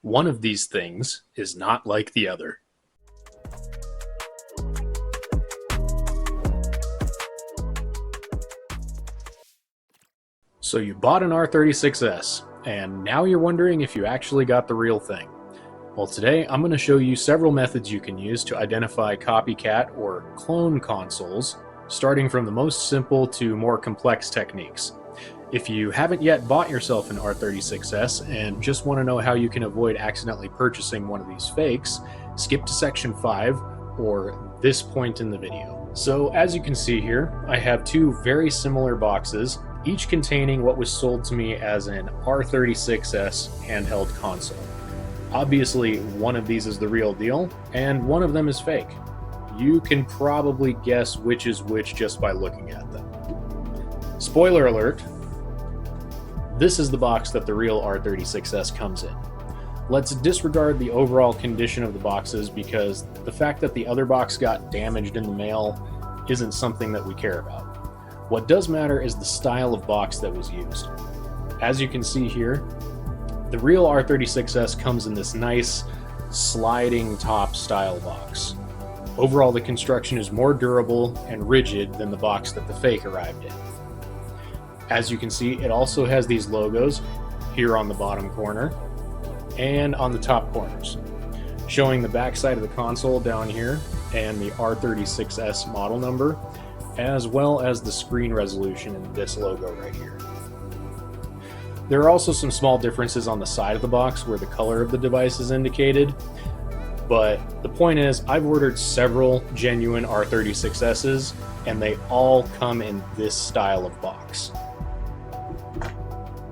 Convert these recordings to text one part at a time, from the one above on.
One of these things is not like the other. So you bought an R36S, and now you're wondering if you actually got the real thing. Well, today I'm going to show you several methods you can use to identify copycat or clone consoles, starting from the most simple to more complex techniques. If you haven't yet bought yourself an R36S and just want to know how you can avoid accidentally purchasing one of these fakes, skip to section 5 or this point in the video. So as you can see here, I have two very similar boxes, each containing what was sold to me as an R36S handheld console. Obviously, one of these is the real deal, and one of them is fake. You can probably guess which is which just by looking at them. Spoiler alert, this is the box that the real R36S comes in. Let's disregard the overall condition of the boxes because the fact that the other box got damaged in the mail isn't something that we care about. What does matter is the style of box that was used. As you can see here, the real R36S comes in this nice sliding top style box. Overall, the construction is more durable and rigid than the box that the fake arrived in. As you can see, it also has these logos here on the bottom corner and on the top corners, showing the backside of the console down here and the R36S model number, as well as the screen resolution in this logo right here. There are also some small differences on the side of the box where the color of the device is indicated, but the point is I've ordered several genuine R36Ss and they all come in this style of box.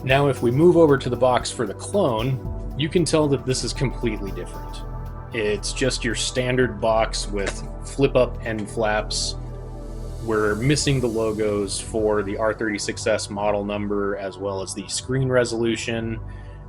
Now if we move over to the box for the clone, you can tell that this is completely different. It's just your standard box with flip-up end flaps. We're missing the logos for the R36S model number as well as the screen resolution,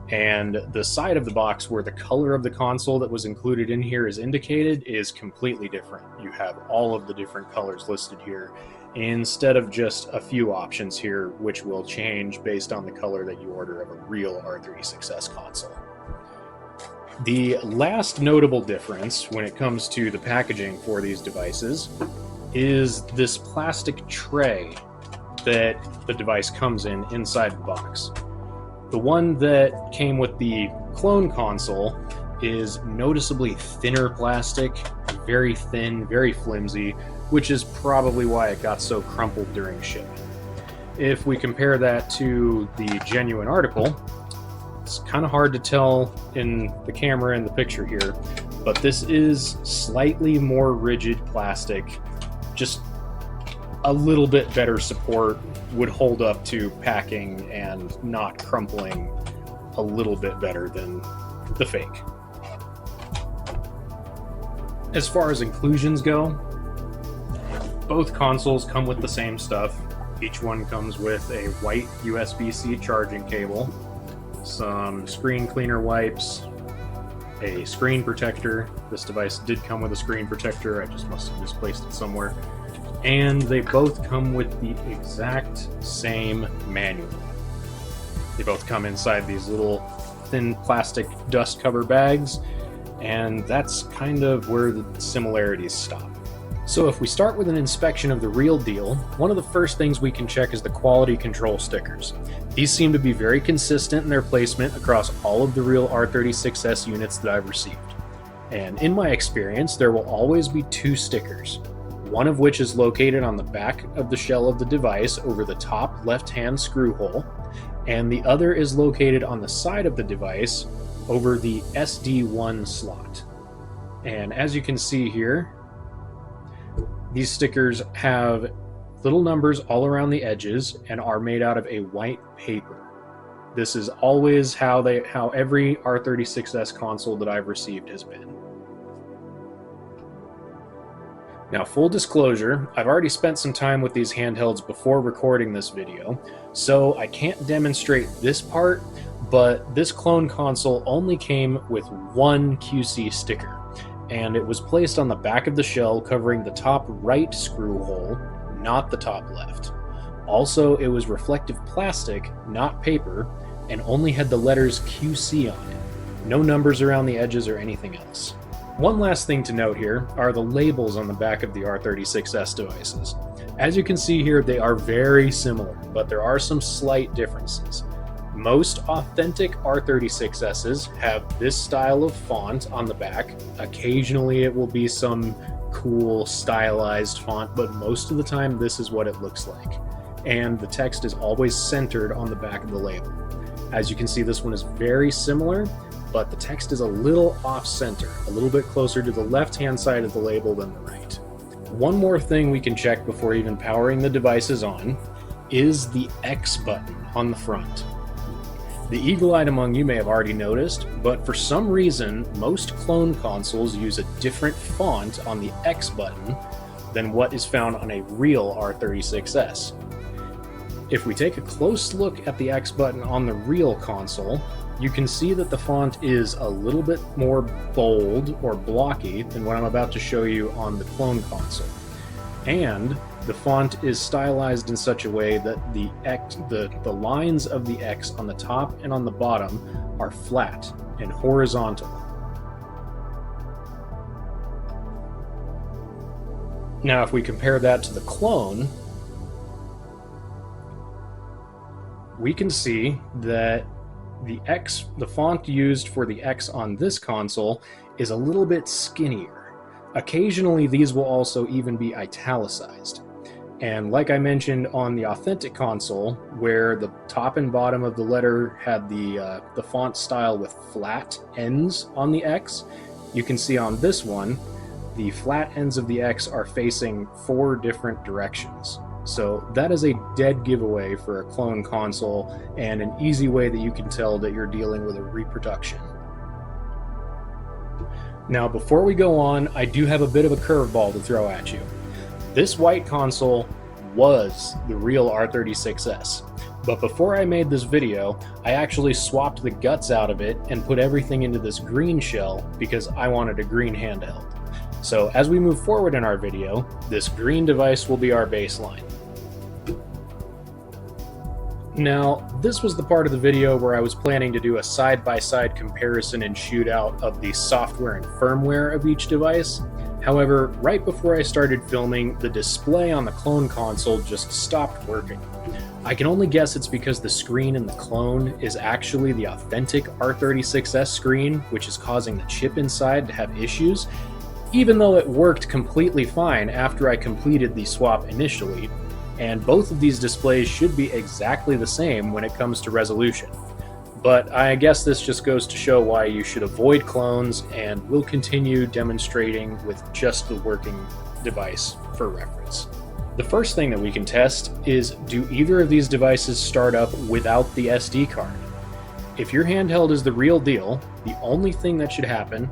and the side of the box where the color of the console that was included in here is indicated is completely different. You have all of the different colors listed here instead of just a few options here, which will change based on the color that you order of a real R36S console. The last notable difference when it comes to the packaging for these devices is this plastic tray that the device comes in inside the box. The one that came with the clone console is noticeably thinner plastic, very thin, very flimsy, which is probably why it got so crumpled during shipping. If we compare that to the genuine article, it's kind of hard to tell in the camera and the picture here, but this is slightly more rigid plastic, just a little bit better support, would hold up to packing and not crumpling a little bit better than the fake. As far as inclusions go, both consoles come with the same stuff. Each one comes with a white USB-C charging cable, some screen cleaner wipes, a screen protector. This device did come with a screen protector, I just must have misplaced it somewhere. And they both come with the exact same manual. They both come inside these little thin plastic dust cover bags, and that's kind of where the similarities stop. So if we start with an inspection of the real deal, one of the first things we can check is the quality control stickers. These seem to be very consistent in their placement across all of the real R36S units that I've received. And in my experience, there will always be two stickers, one of which is located on the back of the shell of the device over the top left-hand screw hole, and the other is located on the side of the device over the SD1 slot. And as you can see here, these stickers have little numbers all around the edges and are made out of a white paper. This is always how every R36S console that I've received has been. Now, full disclosure, I've already spent some time with these handhelds before recording this video, so I can't demonstrate this part, but this clone console only came with one QC sticker, and it was placed on the back of the shell covering the top right screw hole, not the top left. Also, it was reflective plastic, not paper, and only had the letters QC on it. No numbers around the edges or anything else. One last thing to note here are the labels on the back of the R36S devices. As you can see here, they are very similar, but there are some slight differences. Most authentic R36Ss have this style of font on the back. Occasionally it will be some cool stylized font, but most of the time this is what it looks like. And the text is always centered on the back of the label. As you can see, this one is very similar, but the text is a little off-center, a little bit closer to the left-hand side of the label than the right. One more thing we can check before even powering the devices on is the X button on the front. The eagle-eyed among you may have already noticed, but for some reason, most clone consoles use a different font on the X button than what is found on a real R36S. If we take a close look at the X button on the real console, you can see that the font is a little bit more bold or blocky than what I'm about to show you on the clone console. And the font is stylized in such a way that the lines of the X on the top and on the bottom are flat and horizontal. Now, if we compare that to the clone, we can see that the font used for the X on this console is a little bit skinnier. Occasionally, these will also even be italicized. And like I mentioned on the authentic console, where the top and bottom of the letter had the font style with flat ends on the X, you can see on this one, the flat ends of the X are facing 4 different directions. So that is a dead giveaway for a clone console and an easy way that you can tell that you're dealing with a reproduction. Now, before we go on, I do have a bit of a curveball to throw at you. This white console was the real R36S, but before I made this video, I actually swapped the guts out of it and put everything into this green shell because I wanted a green handheld. So as we move forward in our video, this green device will be our baseline. Now, this was the part of the video where I was planning to do a side-by-side comparison and shootout of the software and firmware of each device. However, right before I started filming, the display on the clone console just stopped working. I can only guess it's because the screen in the clone is actually the authentic R36S screen, which is causing the chip inside to have issues, even though it worked completely fine after I completed the swap initially, and both of these displays should be exactly the same when it comes to resolution. But I guess this just goes to show why you should avoid clones, and we'll continue demonstrating with just the working device for reference. The first thing that we can test is, do either of these devices start up without the SD card? If your handheld is the real deal, the only thing that should happen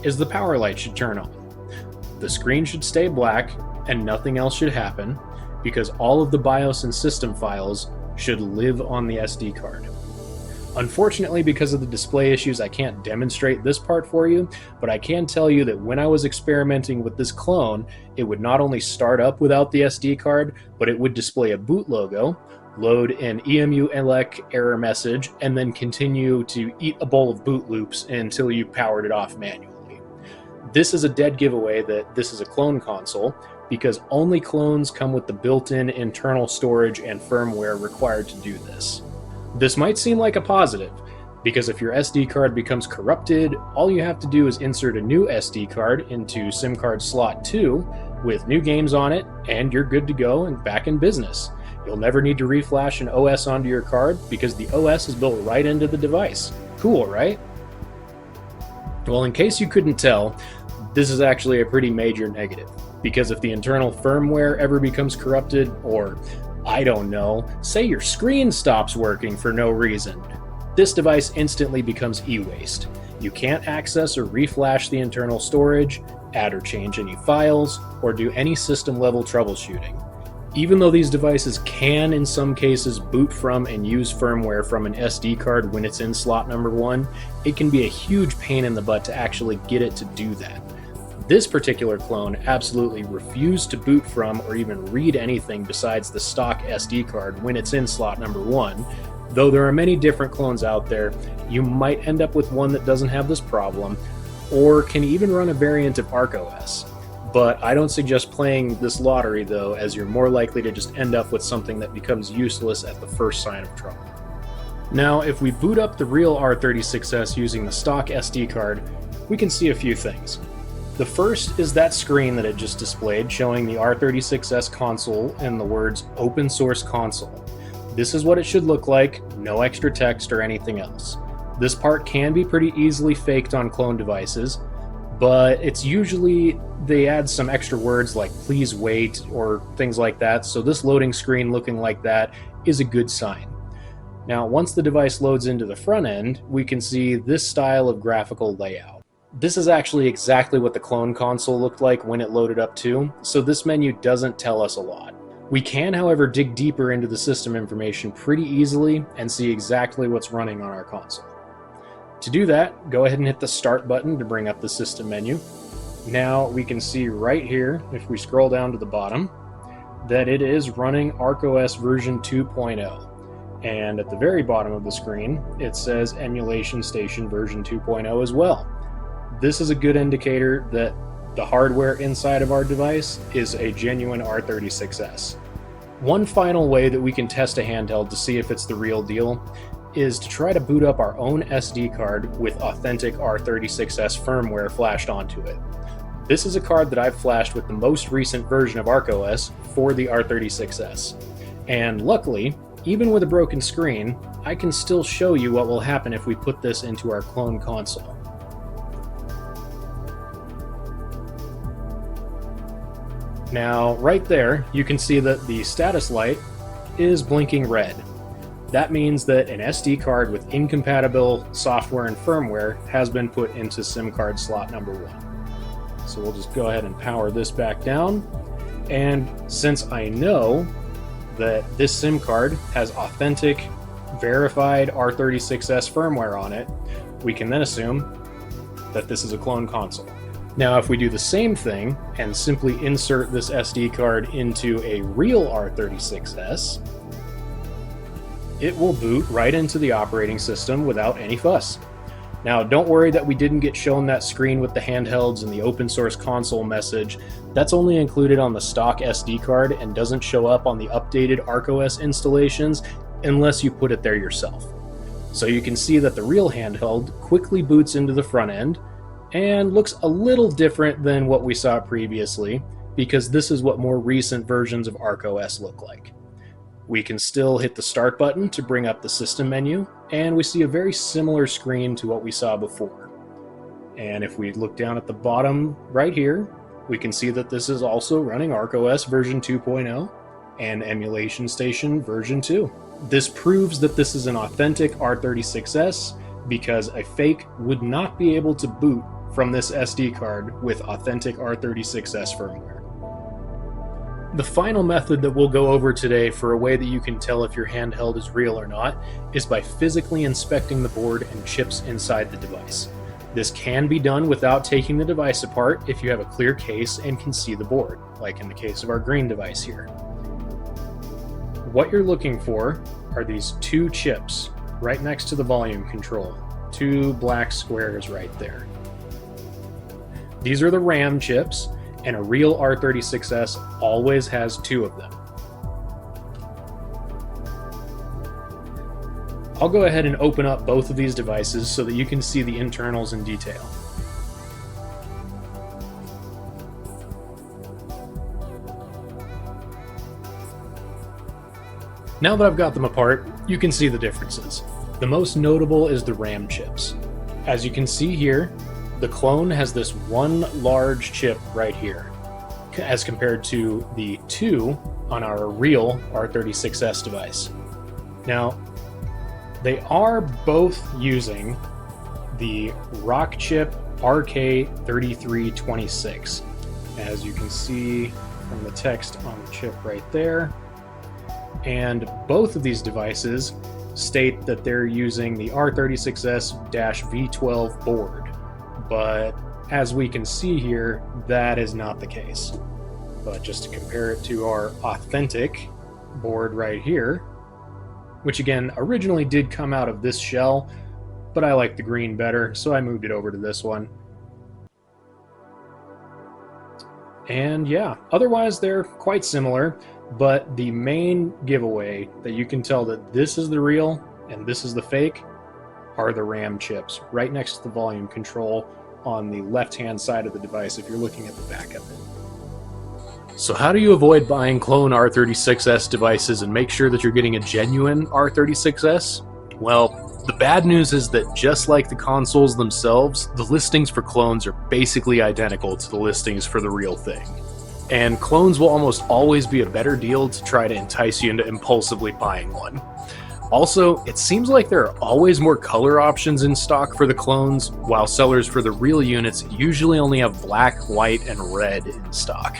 is the power light should turn on. The screen should stay black and nothing else should happen, because all of the BIOS and system files should live on the SD card. Unfortunately, because of the display issues, I can't demonstrate this part for you, but I can tell you that when I was experimenting with this clone, it would not only start up without the SD card, but it would display a boot logo, load an EMU-elec error message, and then continue to eat a bowl of boot loops until you powered it off manually. This is a dead giveaway that this is a clone console, because only clones come with the built-in internal storage and firmware required to do this. This might seem like a positive, because if your SD card becomes corrupted, all you have to do is insert a new SD card into SIM card slot 2 with new games on it, and you're good to go and back in business. You'll never need to reflash an OS onto your card because the OS is built right into the device. Cool, right? Well, in case you couldn't tell, this is actually a pretty major negative, because if the internal firmware ever becomes corrupted, or I don't know, say your screen stops working for no reason, this device instantly becomes e-waste. You can't access or reflash the internal storage, add or change any files, or do any system-level troubleshooting. Even though these devices can, in some cases, boot from and use firmware from an SD card when it's in slot number 1, it can be a huge pain in the butt to actually get it to do that. This particular clone absolutely refused to boot from or even read anything besides the stock SD card when it's in slot number 1, Though there are many different clones out there, you might end up with one that doesn't have this problem, or can even run a variant of ArkOS. But I don't suggest playing this lottery though, as you're more likely to just end up with something that becomes useless at the first sign of trouble. Now, if we boot up the real R36S using the stock SD card, we can see a few things. The first is that screen that it just displayed showing the R36S console and the words Open Source Console. This is what it should look like, no extra text or anything else. This part can be pretty easily faked on clone devices, but it's usually they add some extra words like please wait or things like that, so this loading screen looking like that is a good sign. Now, once the device loads into the front end, we can see this style of graphical layout. This is actually exactly what the clone console looked like when it loaded up too, so this menu doesn't tell us a lot. We can, however, dig deeper into the system information pretty easily and see exactly what's running on our console. To do that, go ahead and hit the Start button to bring up the system menu. Now we can see right here, if we scroll down to the bottom, that it is running ArkOS version 2.0. And at the very bottom of the screen, it says Emulation Station version 2.0 as well. This is a good indicator that the hardware inside of our device is a genuine R36S. One final way that we can test a handheld to see if it's the real deal is to try to boot up our own SD card with authentic R36S firmware flashed onto it. This is a card that I've flashed with the most recent version of ArkOS for the R36S. And luckily, even with a broken screen, I can still show you what will happen if we put this into our clone console. Now, right there, you can see that the status light is blinking red. That means that an SD card with incompatible software and firmware has been put into SIM card slot number 1. So we'll just go ahead and power this back down. And since I know that this SIM card has authentic, verified R36S firmware on it, we can then assume that this is a clone console. Now, if we do the same thing and simply insert this SD card into a real R36S, it will boot right into the operating system without any fuss. Now, don't worry that we didn't get shown that screen with the handhelds and the open source console message. That's only included on the stock SD card and doesn't show up on the updated ArkOS installations unless you put it there yourself. So you can see that the real handheld quickly boots into the front end and looks a little different than what we saw previously, because this is what more recent versions of ArkOS look like. We can still hit the Start button to bring up the system menu, and we see a very similar screen to what we saw before. And if we look down at the bottom right here, we can see that this is also running ArkOS version 2.0 and Emulation Station version 2. This proves that this is an authentic R36S, because a fake would not be able to boot from this SD card with authentic R36S firmware. The final method that we'll go over today for a way that you can tell if your handheld is real or not is by physically inspecting the board and chips inside the device. This can be done without taking the device apart if you have a clear case and can see the board, like in the case of our green device here. What you're looking for are these two chips right next to the volume control, two black squares right there. These are the RAM chips, and a real R36S always has two of them. I'll go ahead and open up both of these devices so that you can see the internals in detail. Now that I've got them apart, you can see the differences. The most notable is the RAM chips. As you can see here, the clone has this one large chip right here, as compared to the two on our real R36S device. Now, they are both using the Rockchip RK3326, as you can see from the text on the chip right there. And both of these devices state that they're using the R36S-V12 board. But as we can see here, that is not the case. But just to compare it to our authentic board right here, which again originally did come out of this shell, but I like the green better, so I moved it over to this one. And yeah, otherwise they're quite similar, but the main giveaway that you can tell that this is the real and this is the fake are the RAM chips right next to the volume control on the left-hand side of the device if you're looking at the back of it. So how do you avoid buying clone R36S devices and make sure that you're getting a genuine R36S? Well, the bad news is that just like the consoles themselves, the listings for clones are basically identical to the listings for the real thing. And clones will almost always be a better deal to try to entice you into impulsively buying one. Also, it seems like there are always more color options in stock for the clones, while sellers for the real units usually only have black, white, and red in stock.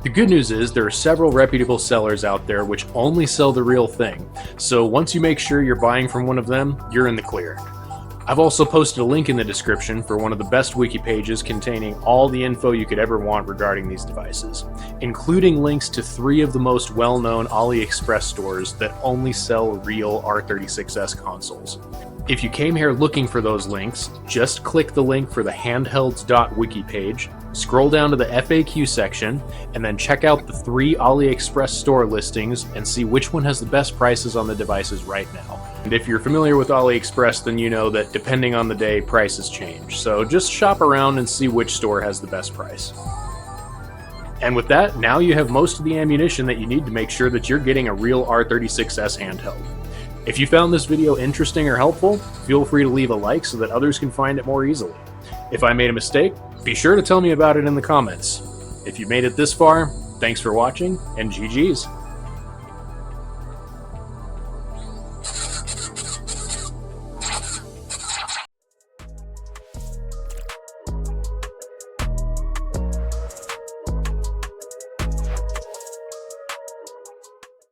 The good news is there are several reputable sellers out there which only sell the real thing, so once you make sure you're buying from one of them, you're in the clear. I've also posted a link in the description for one of the best wiki pages containing all the info you could ever want regarding these devices, including links to 3 of the most well-known AliExpress stores that only sell real R36S consoles. If you came here looking for those links, just click the link for the handhelds.wiki page, scroll down to the FAQ section, and then check out the 3 AliExpress store listings and see which one has the best prices on the devices right now. And if you're familiar with AliExpress, then you know that depending on the day, prices change. So just shop around and see which store has the best price. And with that, now you have most of the ammunition that you need to make sure that you're getting a real R36S handheld. If you found this video interesting or helpful, feel free to leave a like so that others can find it more easily. If I made a mistake, be sure to tell me about it in the comments. If you made it this far, thanks for watching, and GG's.